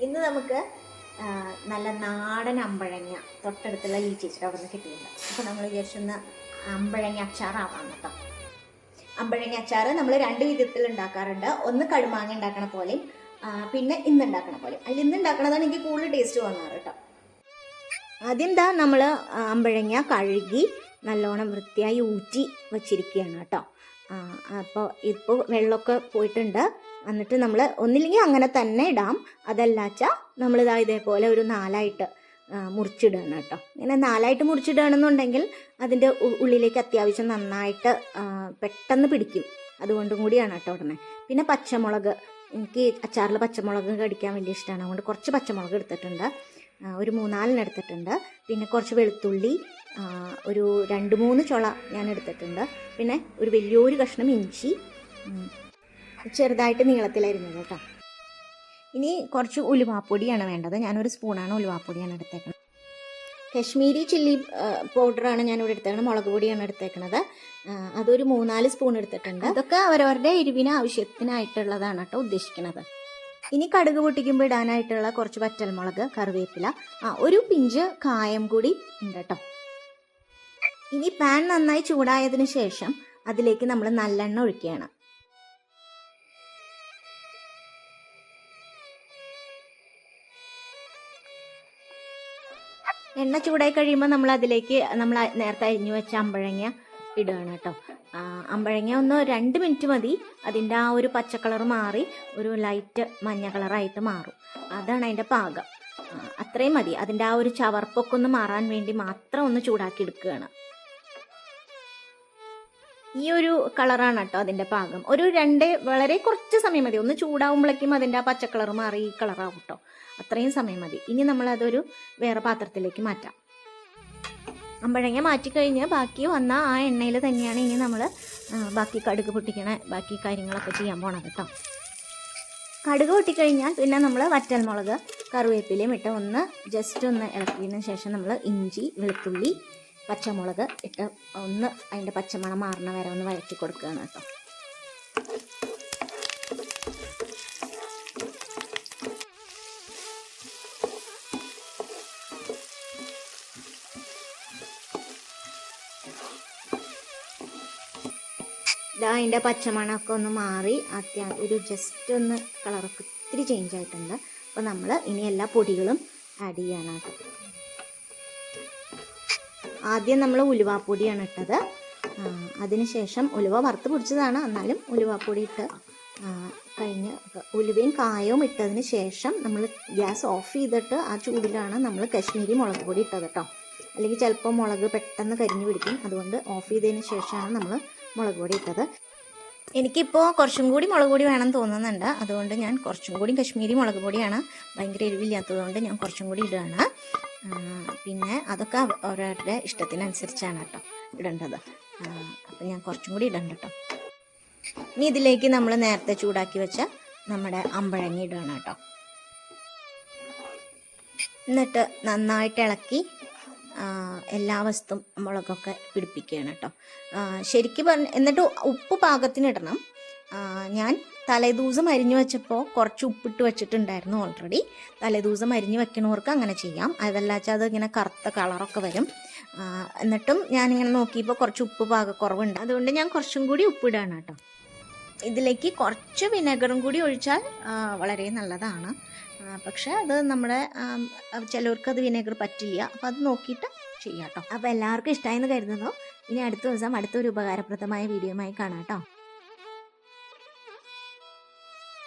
ഇന്ന് നമുക്ക് നല്ല നാടൻ അമ്പഴങ്ങ തൊട്ടടുത്തുള്ള ഈ ചേച്ചിയുടെ അവിടെ നിന്ന് കിട്ടിയിട്ടുണ്ട്. അപ്പോൾ നമ്മൾ വിചാരിച്ചൊന്ന് അമ്പഴങ്ങ അച്ചാറാവാം കേട്ടോ. അമ്പഴങ്ങ അച്ചാർ നമ്മൾ രണ്ട് വിധത്തിൽ ഉണ്ടാക്കാറുണ്ട്. ഒന്ന് കടുമാങ്ങ ഉണ്ടാക്കണ പോലെയും പിന്നെ ഇന്ന് ഉണ്ടാക്കണ പോലെ. അതിൽ ഇന്ന് ഉണ്ടാക്കണതാണ് എനിക്ക് കൂടുതൽ ടേസ്റ്റ് വന്നാറ് കേട്ടോ. ആദ്യം നമ്മൾ അമ്പഴങ്ങ കഴുകി നല്ലോണം വൃത്തിയായി ഊറ്റി വച്ചിരിക്കുകയാണ് കേട്ടോ. ഇപ്പോൾ വെള്ളമൊക്കെ പോയിട്ടുണ്ട്. എന്നിട്ട് നമ്മൾ ഒന്നില്ലെങ്കിൽ അങ്ങനെ തന്നെ ഇടാം, അതല്ലാച്ചാൽ നമ്മളിതാ ഇതേപോലെ ഒരു നാലായിട്ട് മുറിച്ചിടുകയാണ് കേട്ടോ. ഇങ്ങനെ നാലായിട്ട് മുറിച്ചിടുകയാണെന്നുണ്ടെങ്കിൽ അതിൻ്റെ ഉള്ളിലേക്ക് അത്യാവശ്യം നന്നായിട്ട് പെട്ടെന്ന് പിടിക്കും. അതുകൊണ്ടും കൂടിയാണ് കേട്ടോ ഉടനെ. പിന്നെ പച്ചമുളക്, എനിക്ക് അച്ചാറിൽ പച്ചമുളക് കടിക്കാൻ വലിയ ഇഷ്ടമാണ്. അതുകൊണ്ട് കുറച്ച് പച്ചമുളക് എടുത്തിട്ടുണ്ട്, ഒരു 3-4 എടുത്തിട്ടുണ്ട്. പിന്നെ കുറച്ച് വെളുത്തുള്ളി, ഒരു 2-3 ചുള ഞാൻ എടുത്തിട്ടുണ്ട്. പിന്നെ ഒരു വലിയൊരു കഷ്ണം ഇഞ്ചി ചെറുതായിട്ട് നീളത്തിലരിഞ്ഞത് കേട്ടോ. ഇനി കുറച്ച് ഉലുവാപ്പൊടിയാണ് വേണ്ടത്. ഞാനൊരു സ്പൂണാണ് ഉലുവാപ്പൊടിയാണ് എടുത്തേക്കുന്നത്. കശ്മീരി ചില്ലി പൗഡറാണ് ഞാനിവിടെ എടുത്തേക്കുന്നത്. മുളക് പൊടിയാണ് എടുത്തേക്കുന്നത്. അതൊരു 3-4 സ്പൂൺ എടുത്തിട്ടുണ്ട്. അതൊക്കെ അവരവരുടെ എരിവിന് ആവശ്യത്തിനായിട്ടുള്ളതാണ് കേട്ടോ ഉദ്ദേശിക്കുന്നത്. ഇനി കടുക് പൊട്ടിക്കുമ്പോൾ ഇടാനായിട്ടുള്ള കുറച്ച് വറ്റൽമുളക്, കറിവേപ്പില, ഒരു പിഞ്ച് കായം കൂടി ഉണ്ട് കേട്ടോ. ഇനി പാൻ നന്നായി ചൂടായതിനു ശേഷം അതിലേക്ക് നമ്മൾ നല്ലെണ്ണ ഒഴിക്കുകയാണ്. എണ്ണ ചൂടായി കഴിയുമ്പോൾ നമ്മൾ അതിലേക്ക് നമ്മൾ നേരത്തെ അരിഞ്ഞു വെച്ച അമ്പഴങ്ങ ഇടുകയാണ് കേട്ടോ. അമ്പഴങ്ങ ഒന്ന് 2 മിനിറ്റ് മതി. അതിൻ്റെ ആ ഒരു പച്ച കളർ മാറി ഒരു ലൈറ്റ് മഞ്ഞ കളറായിട്ട് മാറും. അതാണ് അതിൻ്റെ പാകം. അത്രയും മതി. അതിൻ്റെ ആ ഒരു ചവർപ്പൊക്കെ ഒന്ന് മാറാൻ വേണ്ടി മാത്രം ഒന്ന് ചൂടാക്കി എടുക്കുകയാണ്. ഈ ഒരു കളറാണ് കേട്ടോ അതിൻ്റെ പാകം. ഒരു വളരെ കുറച്ച് സമയം മതി. ഒന്ന് ചൂടാവുമ്പോഴേക്കും അതിൻ്റെ ആ പച്ച കളർ മാറി ഈ കളറാവും കേട്ടോ. അത്രയും സമയം മതി. ഇനി നമ്മളതൊരു വേറെ പാത്രത്തിലേക്ക് മാറ്റാം. അമ്പഴങ്ങ മാറ്റിക്കഴിഞ്ഞ് ബാക്കി വന്ന ആ എണ്ണയിൽ തന്നെയാണ് ഇനി നമ്മൾ ബാക്കി കടുക് പൊട്ടിക്കണ ബാക്കി കാര്യങ്ങളൊക്കെ ചെയ്യാൻ പോണത് കേട്ടോ. കടുക് പൊട്ടിക്കഴിഞ്ഞാൽ പിന്നെ നമ്മൾ വറ്റൽമുളക്, കറിവേപ്പിലയും ഇട്ട് ഒന്ന് ജസ്റ്റ് ഒന്ന് ഇളക്കിയതിന് ശേഷം നമ്മൾ ഇഞ്ചി, വെളുത്തുള്ളി, പച്ചമുളക് ഇട്ട് ഒന്ന് അതിൻ്റെ പച്ചമണം മാറണ വരെ ഒന്ന് വഴറ്റി കൊടുക്കുകയാണ് കേട്ടോ. അതിൻ്റെ പച്ചമണമൊക്കെ ഒന്ന് മാറി ഒരു ജസ്റ്റ് ഒന്ന് കളറൊക്കെ ഇത്തിരി ചേഞ്ച് ആയിട്ടുണ്ട്. അപ്പോൾ നമ്മൾ ഇനി എല്ലാ പൊടികളും ആഡ് ചെയ്യണം കേട്ടോ. ആദ്യം നമ്മൾ ഉലുവാപ്പൊടിയാണ് ഇട്ടത്. അതിനുശേഷം ഉലുവ വറുത്ത് പൊടിച്ചതാണ്, എന്നാലും ഉലുവാപ്പൊടി ഇട്ട് കഴിഞ്ഞ് ഉലുവയും കായവും ഇട്ടതിന് ശേഷം നമ്മൾ ഗ്യാസ് ഓഫ് ചെയ്തിട്ട് ആ ചൂടിലാണ് നമ്മൾ കശ്മീരി മുളക് പൊടി ഇട്ടത് കേട്ടോ. അല്ലെങ്കിൽ ചിലപ്പോൾ മുളക് പെട്ടെന്ന് കരിഞ്ഞു പിടിക്കും. അതുകൊണ്ട് ഓഫ് ചെയ്തതിന് ശേഷമാണ് നമ്മൾ മുളക് പൊടി ഇട്ടത്. എനിക്കിപ്പോൾ കുറച്ചും കൂടി മുളക് പൊടി വേണം തോന്നുന്നുണ്ട്. അതുകൊണ്ട് ഞാൻ കുറച്ചും കൂടി കശ്മീരി മുളക് പൊടിയാണ്, ഭയങ്കര എരിവില്ലാത്തതുകൊണ്ട് ഞാൻ കുറച്ചും കൂടി ഇടുകയാണ്. പിന്നെ അതൊക്കെ ഓരോരുടെ ഇഷ്ടത്തിനനുസരിച്ചാണ് കേട്ടോ ഇടേണ്ടത്. അപ്പം ഞാൻ കുറച്ചും കൂടി ഇടണ്ട കേട്ടോ. ഇനി ഇതിലേക്ക് നമ്മൾ നേരത്തെ ചൂടാക്കി വെച്ച നമ്മുടെ അമ്പഴങ്ങ ഇടുകയാണ് കേട്ടോ. എന്നിട്ട് നന്നായിട്ട് ഇളക്കി എല്ലാ വസ്തും മുളകൊക്കെ പിടിപ്പിക്കുകയാണ് കേട്ടോ. ശരിക്കും എന്നിട്ട് ഉപ്പ് പാകത്തിന് ഇടണം. ഞാൻ തലേദിവസം അരിഞ്ഞു വെച്ചപ്പോൾ കുറച്ച് ഉപ്പിട്ട് വെച്ചിട്ടുണ്ടായിരുന്നു ഓൾറെഡി. തലേദിവസം അരിഞ്ഞ് വെക്കണവർക്ക് അങ്ങനെ ചെയ്യാം. അതല്ലാച്ചാൽ അത് ഇങ്ങനെ കറുത്ത കളറൊക്കെ വരും. എന്നിട്ടും ഞാനിങ്ങനെ നോക്കിയപ്പോൾ കുറച്ച് ഉപ്പ് പാകക്കുറവുണ്ട്. അതുകൊണ്ട് ഞാൻ കുറച്ചും കൂടി ഉപ്പിടുകയാണ് കേട്ടോ. ഇതിലേക്ക് കുറച്ച് വിനെഗറും കൂടി ഒഴിച്ചാൽ വളരെ നല്ലതാണ്. പക്ഷേ അത് നമ്മുടെ ചിലവർക്ക് അത് വിനെഗർ പറ്റില്ല. അപ്പോൾ അത് നോക്കിയിട്ട് ചെയ്യാം കേട്ടോ. അപ്പോൾ എല്ലാവർക്കും ഇഷ്ടമായെന്ന് കരുതുന്നു. ഇനി അടുത്ത ദിവസം അടുത്തൊരു ഉപകാരപ്രദമായ വീഡിയോയുമായി കാണാം കേട്ടോ.